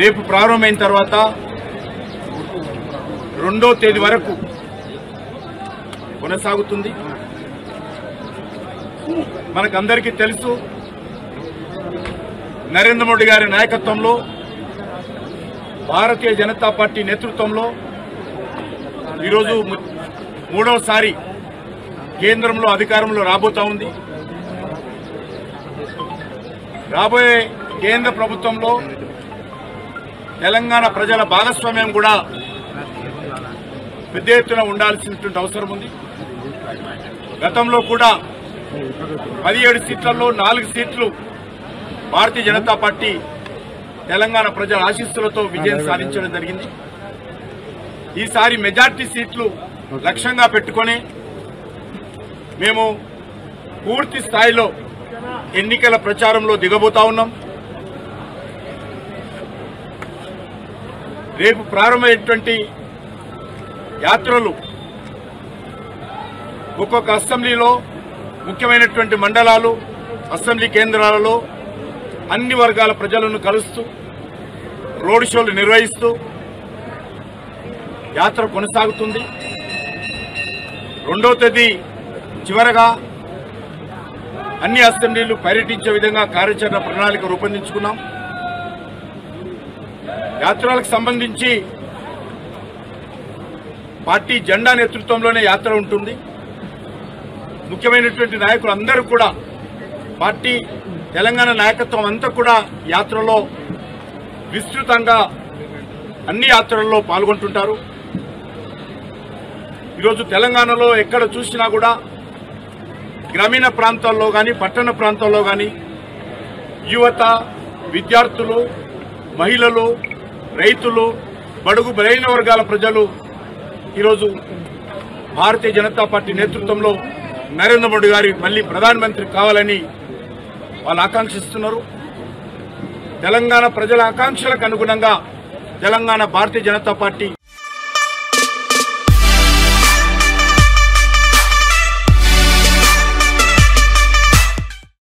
రేపు ప్రారంభమైన తర్వాత 2వ తేదీ వరకు కొనసాగుతుంది. మనకందరికీ తెలుసు, నరేంద్ర మోడీ గారి నాయకత్వంలో భారతీయ జనతా పార్టీ నేతృత్వంలో ఈరోజు 3వసారి కేంద్రంలో అధికారంలో రాబోతా ఉంది. రాబోయే కేంద్ర ప్రభుత్వంలో తెలంగాణ ప్రజల భాగస్వామ్యం కూడా పెద్ద ఎత్తున ఉండాల్సినటువంటి అవసరం ఉంది. గతంలో కూడా 17 సీట్లలో 4 సీట్లు భారతీయ జనతా పార్టీ తెలంగాణ ప్రజల ఆశీస్సులతో విజయం సాధించడం జరిగింది. ఈసారి మెజార్టీ సీట్లు లక్ష్యంగా పెట్టుకొని మేము పూర్తి స్థాయిలో ఎన్నికల ప్రచారంలో దిగబోతా ఉన్నాం. రేపు ప్రారంభమైనటువంటి యాత్రలు ఒక్కొక్క అసెంబ్లీలో ముఖ్యమైనటువంటి మండలాలు, అసెంబ్లీ కేంద్రాలలో అన్ని వర్గాల ప్రజలను కలుస్తూ రోడ్ షోలు నిర్వహిస్తూ యాత్ర కొనసాగుతుంది. 2వ తేదీ చివరగా అన్ని అసెంబ్లీలు పర్యటించే విధంగా కార్యాచరణ ప్రణాళిక రూపొందించుకున్నాం. యాత్రలకు సంబంధించి పార్టీ జెండా నేతృత్వంలోనే యాత్ర ఉంటుంది. ముఖ్యమైనటువంటి నాయకులు అందరూ కూడా, పార్టీ తెలంగాణ నాయకత్వం అంతా కూడా యాత్రలో విస్తృతంగా అన్ని యాత్రల్లో పాల్గొంటుంటారు. ఈరోజు తెలంగాణలో ఎక్కడ చూసినా కూడా గ్రామీణ ప్రాంతాల్లో కానీ పట్టణ ప్రాంతాల్లో కానీ యువత, విద్యార్థులు, మహిళలు, రైతులు, బడుగు బలైన వర్గాల ప్రజలు ఈరోజు భారతీయ జనతా పార్టీ నేతృత్వంలో నరేంద్ర మోడీ గారి మళ్లీ ప్రధానమంత్రి కావాలని వాళ్ళు ఆకాంక్షిస్తున్నారు. తెలంగాణ ప్రజల ఆకాంక్షలకు అనుగుణంగా తెలంగాణ భారతీయ జనతా పార్టీ